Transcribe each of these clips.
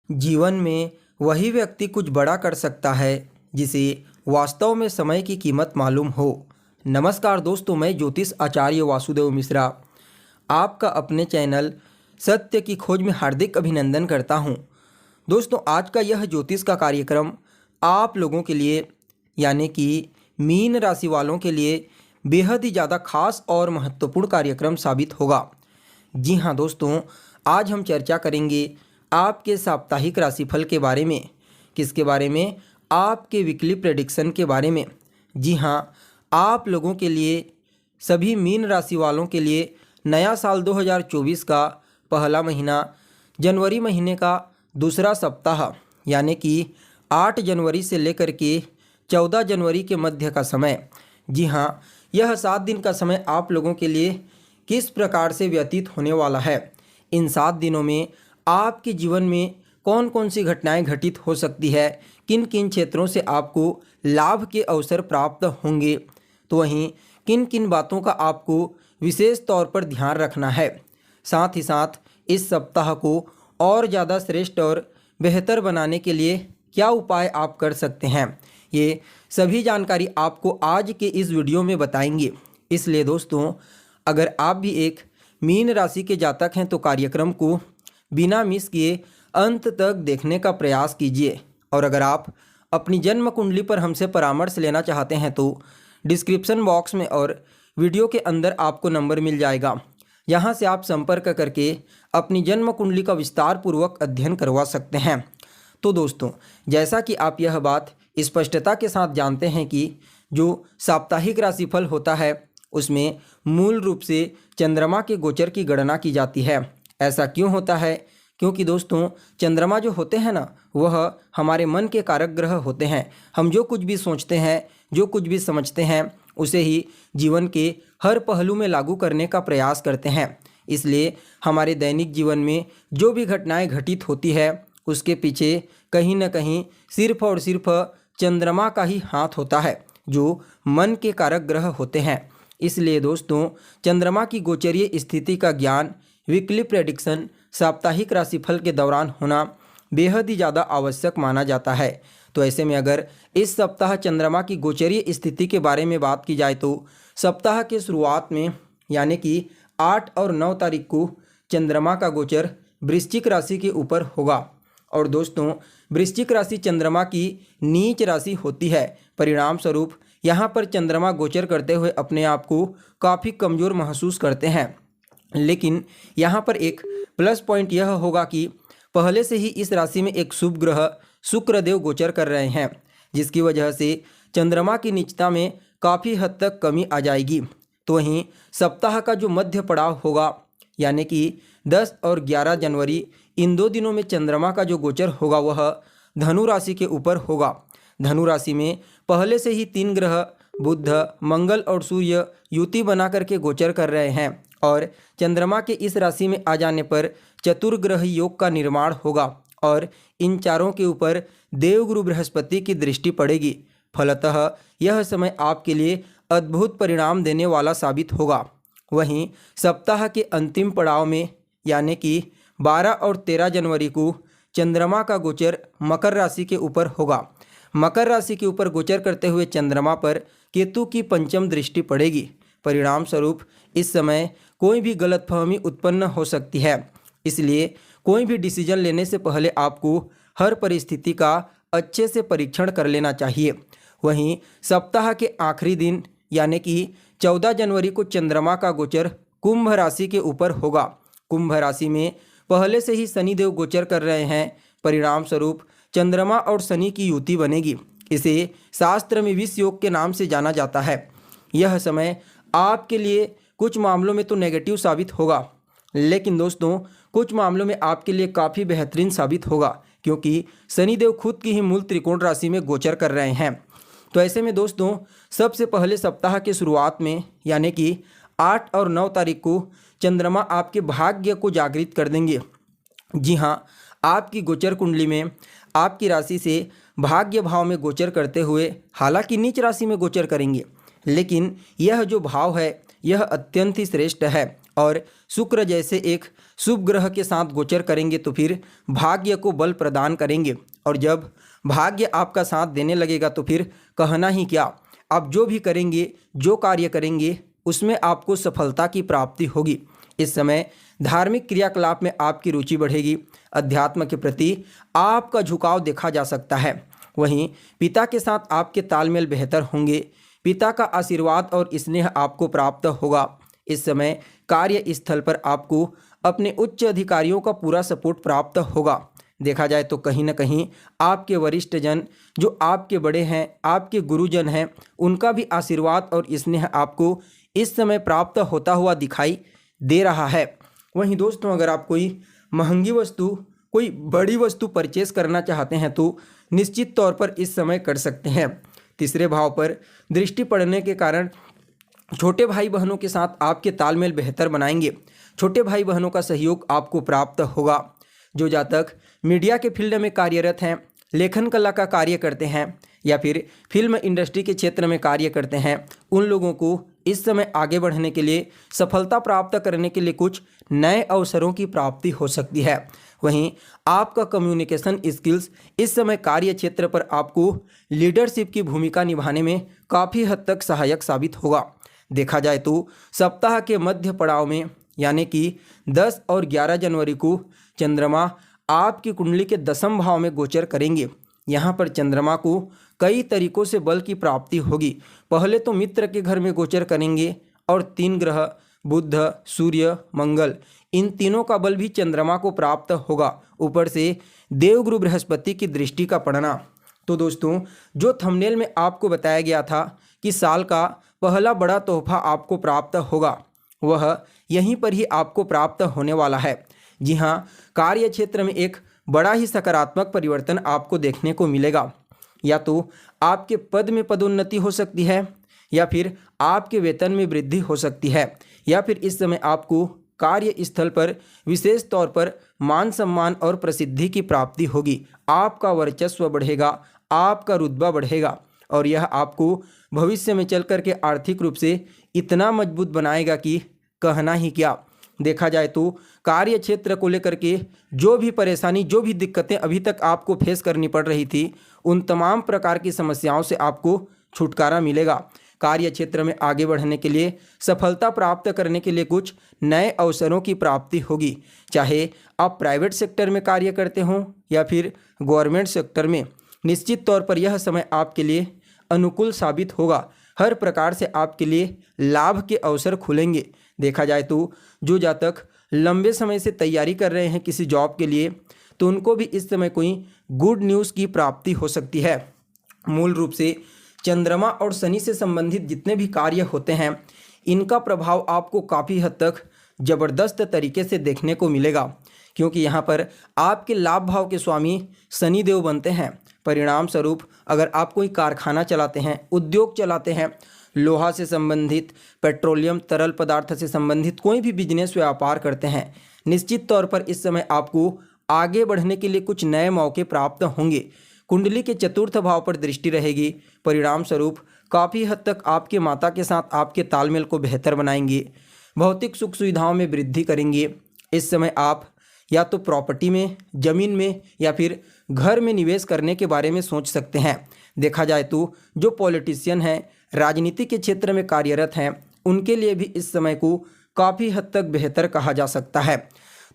जीवन में वही व्यक्ति कुछ बड़ा कर सकता है जिसे वास्तव में समय की कीमत मालूम हो। नमस्कार दोस्तों, मैं ज्योतिष आचार्य वासुदेव मिश्रा आपका अपने चैनल सत्य की खोज में हार्दिक अभिनंदन करता हूं। दोस्तों, आज का यह ज्योतिष का कार्यक्रम आप लोगों के लिए यानी कि मीन राशि वालों के लिए बेहद ही ज़्यादा खास और महत्वपूर्ण कार्यक्रम साबित होगा। जी हाँ दोस्तों, आज हम चर्चा करेंगे आपके साप्ताहिक राशिफल के बारे में। किसके बारे में? आपके वीकली प्रेडिक्शन के बारे में। जी हाँ, आप लोगों के लिए, सभी मीन राशि वालों के लिए नया साल 2024 का पहला महीना, जनवरी महीने का दूसरा सप्ताह यानी कि 8 जनवरी से लेकर के 14 जनवरी के मध्य का समय। जी हाँ, यह 7 दिन का समय आप लोगों के लिए किस प्रकार से व्यतीत होने वाला है। इन 7 दिनों में आपके जीवन में कौन कौन सी घटनाएं घटित हो सकती है, किन किन क्षेत्रों से आपको लाभ के अवसर प्राप्त होंगे, तो वहीं किन किन बातों का आपको विशेष तौर पर ध्यान रखना है। साथ ही साथ इस सप्ताह को और ज़्यादा श्रेष्ठ और बेहतर बनाने के लिए क्या उपाय आप कर सकते हैं, ये सभी जानकारी आपको आज के इस वीडियो में बताएंगे। इसलिए दोस्तों, अगर आप भी एक मीन राशि के जातक हैं तो कार्यक्रम को बिना मिस किए अंत तक देखने का प्रयास कीजिए। और अगर आप अपनी जन्म कुंडली पर हमसे परामर्श लेना चाहते हैं तो डिस्क्रिप्शन बॉक्स में और वीडियो के अंदर आपको नंबर मिल जाएगा, यहाँ से आप संपर्क करके अपनी जन्म कुंडली का विस्तार पूर्वक अध्ययन करवा सकते हैं। तो दोस्तों, जैसा कि आप यह बात स्पष्टता के साथ जानते हैं कि जो साप्ताहिक राशिफल होता है उसमें मूल रूप से चंद्रमा के गोचर की गणना की जाती है। ऐसा क्यों होता है? क्योंकि दोस्तों, चंद्रमा जो होते हैं ना, वह हमारे मन के कारक ग्रह होते हैं। हम जो कुछ भी सोचते हैं, जो कुछ भी समझते हैं, उसे ही जीवन के हर पहलू में लागू करने का प्रयास करते हैं। इसलिए हमारे दैनिक जीवन में जो भी घटनाएं घटित होती है उसके पीछे कहीं न कहीं सिर्फ और सिर्फ चंद्रमा का ही हाथ होता है, जो मन के कारक ग्रह होते हैं। इसलिए दोस्तों, चंद्रमा की गोचरीय स्थिति का ज्ञान वीकली प्रेडिक्शन साप्ताहिक राशिफल के दौरान होना बेहद ही ज़्यादा आवश्यक माना जाता है। तो ऐसे में अगर इस सप्ताह चंद्रमा की गोचरीय स्थिति के बारे में बात की जाए तो सप्ताह के शुरुआत में यानी कि 8 और 9 तारीख को चंद्रमा का गोचर वृश्चिक राशि के ऊपर होगा। और दोस्तों, वृश्चिक राशि चंद्रमा की नीच राशि होती है। परिणाम स्वरूप यहाँ पर चंद्रमा गोचर करते हुए अपने आप को काफ़ी कमज़ोर महसूस करते हैं। लेकिन यहाँ पर एक प्लस पॉइंट यह होगा कि पहले से ही इस राशि में एक शुभ ग्रह शुक्रदेव गोचर कर रहे हैं, जिसकी वजह से चंद्रमा की नीचता में काफ़ी हद तक कमी आ जाएगी। तो वहीं सप्ताह का जो मध्य पड़ाव होगा यानी कि 10 और 11 जनवरी, इन 2 दिनों में चंद्रमा का जो गोचर होगा वह धनु राशि के ऊपर होगा। धनु राशि में पहले से ही 3 ग्रह बुध, मंगल और सूर्य युति बना करके गोचर कर रहे हैं और चंद्रमा के इस राशि में आ जाने पर चतुर्ग्रह योग का निर्माण होगा और इन चारों के ऊपर देवगुरु बृहस्पति की दृष्टि पड़ेगी। फलतः यह समय आपके लिए अद्भुत परिणाम देने वाला साबित होगा। वहीं सप्ताह के अंतिम पड़ाव में यानी कि 12 और 13 जनवरी को चंद्रमा का गोचर मकर राशि के ऊपर होगा। मकर राशि के ऊपर गोचर करते हुए चंद्रमा पर केतु की पंचम दृष्टि पड़ेगी। परिणाम स्वरूप इस समय कोई भी गलतफहमी उत्पन्न हो सकती है। इसलिए कोई भी डिसीजन लेने से पहले आपको हर परिस्थिति का अच्छे से परीक्षण कर लेना चाहिए। वहीं सप्ताह के आखिरी दिन यानी कि 14 जनवरी को चंद्रमा का गोचर कुंभ राशि के ऊपर होगा। कुंभ राशि में पहले से ही शनिदेव गोचर कर रहे हैं। परिणाम स्वरूप चंद्रमा और शनि की युति बनेगी। इसे शास्त्र में विष योग के नाम से जाना जाता है। यह समय आपके लिए कुछ मामलों में तो नेगेटिव साबित होगा, लेकिन दोस्तों कुछ मामलों में आपके लिए काफ़ी बेहतरीन साबित होगा, क्योंकि शनिदेव खुद की ही मूल त्रिकोण राशि में गोचर कर रहे हैं। तो ऐसे में दोस्तों, सबसे पहले सप्ताह के शुरुआत में यानी कि 8 और 9 तारीख को चंद्रमा आपके भाग्य को जागृत कर देंगे। जी हाँ, आपकी गोचर कुंडली में आपकी राशि से भाग्य भाव में गोचर करते हुए, हालांकि नीच राशि में गोचर करेंगे, लेकिन यह जो भाव है यह अत्यंत ही श्रेष्ठ है और शुक्र जैसे एक शुभ ग्रह के साथ गोचर करेंगे तो फिर भाग्य को बल प्रदान करेंगे। और जब भाग्य आपका साथ देने लगेगा तो फिर कहना ही क्या, आप जो भी करेंगे, जो कार्य करेंगे उसमें आपको सफलता की प्राप्ति होगी। इस समय धार्मिक क्रियाकलाप में आपकी रुचि बढ़ेगी, अध्यात्म के प्रति आपका झुकाव देखा जा सकता है। वहीं पिता के साथ आपके तालमेल बेहतर होंगे, पिता का आशीर्वाद और स्नेह आपको प्राप्त होगा। इस समय कार्य स्थल पर आपको अपने उच्च अधिकारियों का पूरा सपोर्ट प्राप्त होगा। देखा जाए तो कहीं ना कहीं आपके वरिष्ठ जन, जो आपके बड़े हैं, आपके गुरुजन हैं, उनका भी आशीर्वाद और स्नेह आपको इस समय प्राप्त होता हुआ दिखाई दे रहा है। वहीं दोस्तों, अगर आप कोई महंगी वस्तु, कोई बड़ी वस्तु परचेस करना चाहते हैं तो निश्चित तौर पर इस समय कर सकते हैं। तीसरे भाव पर दृष्टि पड़ने के कारण छोटे भाई बहनों के साथ आपके तालमेल बेहतर बनाएंगे। छोटे भाई बहनों का सहयोग आपको प्राप्त होगा। जो जातक मीडिया के फील्ड में कार्यरत हैं, लेखन कला का कार्य करते हैं या फिर फिल्म इंडस्ट्री के क्षेत्र में कार्य करते हैं, उन लोगों को इस समय आगे बढ़ने के लिए, सफलता प्राप्त करने के लिए कुछ नए अवसरों की प्राप्ति हो सकती है। वहीं आपका कम्युनिकेशन स्किल्स इस समय कार्य क्षेत्र पर आपको लीडरशिप की भूमिका निभाने में काफ़ी हद तक सहायक साबित होगा। देखा जाए तो सप्ताह के मध्य पड़ाव में यानी कि 10 और 11 जनवरी को चंद्रमा आपकी कुंडली के 10वें भाव में गोचर करेंगे। यहाँ पर चंद्रमा को कई तरीकों से बल की प्राप्ति होगी। पहले तो मित्र के घर में गोचर करेंगे और 3 ग्रह बुध, सूर्य, मंगल, इन तीनों का बल भी चंद्रमा को प्राप्त होगा। ऊपर से देवगुरु बृहस्पति की दृष्टि का पड़ना। तो दोस्तों, जो थंबनेल में आपको बताया गया था कि साल का पहला बड़ा तोहफा आपको प्राप्त होगा, वह यहीं पर ही आपको प्राप्त होने वाला है। जी हाँ, कार्य क्षेत्र में एक बड़ा ही सकारात्मक परिवर्तन आपको देखने को मिलेगा। या तो आपके पद में पदोन्नति हो सकती है, या फिर आपके वेतन में वृद्धि हो सकती है, या फिर इस समय आपको कार्य स्थल पर विशेष तौर पर मान सम्मान और प्रसिद्धि की प्राप्ति होगी। आपका वर्चस्व बढ़ेगा, आपका रुतबा बढ़ेगा और यह आपको भविष्य में चल कर के आर्थिक रूप से इतना मजबूत बनाएगा कि कहना ही क्या। देखा जाए तो कार्य क्षेत्र को लेकर के जो भी परेशानी, जो भी दिक्कतें अभी तक आपको फेस करनी पड़ रही थी, उन तमाम प्रकार की समस्याओं से आपको छुटकारा मिलेगा। कार्य क्षेत्र में आगे बढ़ने के लिए, सफलता प्राप्त करने के लिए कुछ नए अवसरों की प्राप्ति होगी। चाहे आप प्राइवेट सेक्टर में कार्य करते हों या फिर गवर्नमेंट सेक्टर में, निश्चित तौर पर यह समय आपके लिए अनुकूल साबित होगा। हर प्रकार से आपके लिए लाभ के अवसर खुलेंगे। देखा जाए तो जो जातक लंबे समय से तैयारी कर रहे हैं किसी जॉब के लिए, तो उनको भी इस समय कोई गुड न्यूज़ की प्राप्ति हो सकती है। मूल रूप से चंद्रमा और शनि से संबंधित जितने भी कार्य होते हैं, इनका प्रभाव आपको काफ़ी हद तक ज़बरदस्त तरीके से देखने को मिलेगा, क्योंकि यहाँ पर आपके लाभ भाव के स्वामी शनि देव बनते हैं। परिणाम स्वरूप अगर आप कोई कारखाना चलाते हैं, उद्योग चलाते हैं, लोहा से संबंधित, पेट्रोलियम तरल पदार्थ से संबंधित कोई भी बिजनेस व्यापार करते हैं, निश्चित तौर पर इस समय आपको आगे बढ़ने के लिए कुछ नए मौके प्राप्त होंगे। कुंडली के 4th भाव पर दृष्टि रहेगी। परिणाम स्वरूप काफ़ी हद तक आपके माता के साथ आपके तालमेल को बेहतर बनाएंगे, भौतिक सुख सुविधाओं में वृद्धि करेंगे। इस समय आप या तो प्रॉपर्टी में, ज़मीन में या फिर घर में निवेश करने के बारे में सोच सकते हैं। देखा जाए तो जो पॉलिटिशियन हैं, राजनीति के क्षेत्र में कार्यरत हैं, उनके लिए भी इस समय को काफ़ी हद तक बेहतर कहा जा सकता है।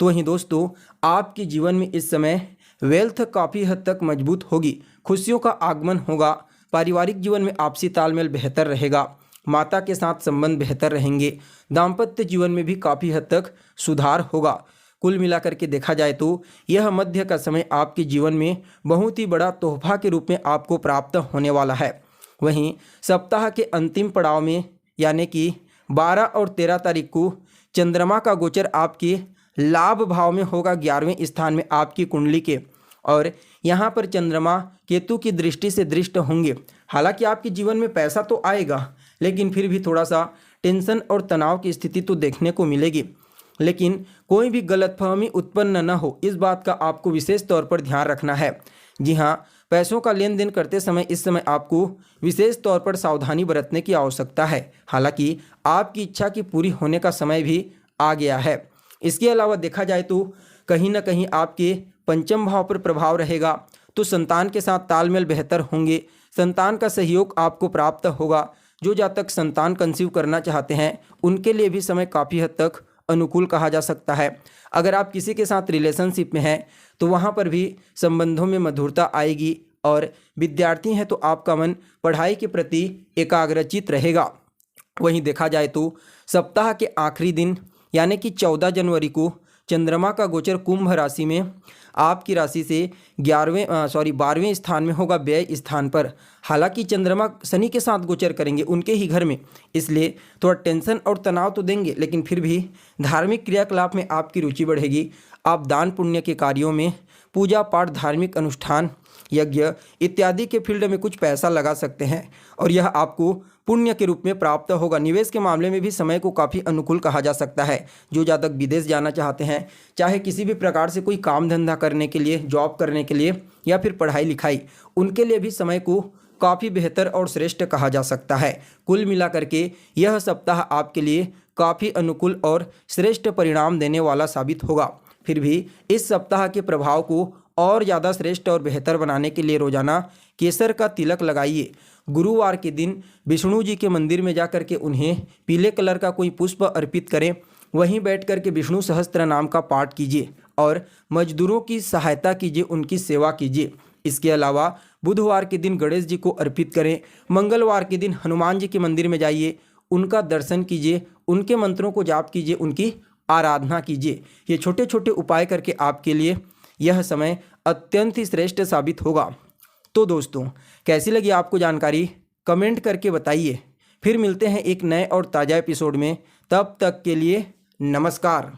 तो वहीं दोस्तों, आपके जीवन में इस समय वेल्थ काफ़ी हद तक मजबूत होगी, खुशियों का आगमन होगा, पारिवारिक जीवन में आपसी तालमेल बेहतर रहेगा, माता के साथ संबंध बेहतर रहेंगे, दाम्पत्य जीवन में भी काफ़ी हद तक सुधार होगा। कुल मिलाकर के देखा जाए तो यह मध्य का समय आपके जीवन में बहुत ही बड़ा तोहफा के रूप में आपको प्राप्त होने वाला है। वहीं सप्ताह के अंतिम पड़ाव में यानी कि 12 और 13 तारीख को चंद्रमा का गोचर आपके लाभ भाव में होगा, 11वें स्थान में आपकी कुंडली के, और यहाँ पर चंद्रमा केतु की दृष्टि से दृष्ट होंगे। हालांकि आपके जीवन में पैसा तो आएगा, लेकिन फिर भी थोड़ा सा टेंशन और तनाव की स्थिति तो देखने को मिलेगी। लेकिन कोई भी गलतफहमी उत्पन्न न हो, इस बात का आपको विशेष तौर पर ध्यान रखना है। जी हाँ, पैसों का लेन देन करते समय इस समय आपको विशेष तौर पर सावधानी बरतने की आवश्यकता है। हालांकि आपकी इच्छा की पूरी होने का समय भी आ गया है। इसके अलावा देखा जाए तो कहीं ना कहीं आपके पंचम भाव पर प्रभाव रहेगा, तो संतान के साथ तालमेल बेहतर होंगे, संतान का सहयोग आपको प्राप्त होगा। जो जातक संतान कंसीव करना चाहते हैं उनके लिए भी समय काफ़ी हद तक अनुकूल कहा जा सकता है। अगर आप किसी के साथ रिलेशनशिप में हैं तो वहाँ पर भी संबंधों में मधुरता आएगी, और विद्यार्थी हैं तो आपका मन पढ़ाई के प्रति एकाग्रचित रहेगा। वहीं देखा जाए तो सप्ताह के आखिरी दिन यानी कि 14 जनवरी को चंद्रमा का गोचर कुंभ राशि में आपकी राशि से 12वें स्थान में होगा, व्यय स्थान पर। हालांकि चंद्रमा शनि के साथ गोचर करेंगे उनके ही घर में, इसलिए थोड़ा टेंशन और तनाव तो देंगे, लेकिन फिर भी धार्मिक क्रियाकलाप में आपकी रुचि बढ़ेगी। आप दान पुण्य के कार्यों में, पूजा पाठ, धार्मिक अनुष्ठान, यज्ञ इत्यादि के फील्ड में कुछ पैसा लगा सकते हैं और यह आपको पुण्य के रूप में प्राप्त होगा। निवेश के मामले में भी समय को काफ़ी अनुकूल कहा जा सकता है। जो जातक विदेश जाना चाहते हैं, चाहे किसी भी प्रकार से कोई काम धंधा करने के लिए, जॉब करने के लिए या फिर पढ़ाई लिखाई, उनके लिए भी समय को काफ़ी बेहतर और श्रेष्ठ कहा जा सकता है। कुल मिलाकर के यह सप्ताह आपके लिए काफ़ी अनुकूल और श्रेष्ठ परिणाम देने वाला साबित होगा। फिर भी इस सप्ताह के प्रभाव को और ज़्यादा श्रेष्ठ और बेहतर बनाने के लिए रोजाना केसर का तिलक लगाइए। गुरुवार के दिन विष्णु जी के मंदिर में जाकर के उन्हें पीले कलर का कोई पुष्प अर्पित करें। वहीं बैठ कर के विष्णु सहस्त्र नाम का पाठ कीजिए और मजदूरों की सहायता कीजिए, उनकी सेवा कीजिए। इसके अलावा बुधवार के दिन गणेश जी को अर्पित करें। मंगलवार के दिन हनुमान जी के मंदिर में जाइए, उनका दर्शन कीजिए, उनके मंत्रों को जाप कीजिए, उनकी आराधना कीजिए। ये छोटे छोटे उपाय करके आपके लिए यह समय अत्यंत ही श्रेष्ठ साबित होगा। तो दोस्तों, कैसी लगी आपको जानकारी, कमेंट करके बताइए। फिर मिलते हैं एक नए और ताज़ा एपिसोड में। तब तक के लिए नमस्कार।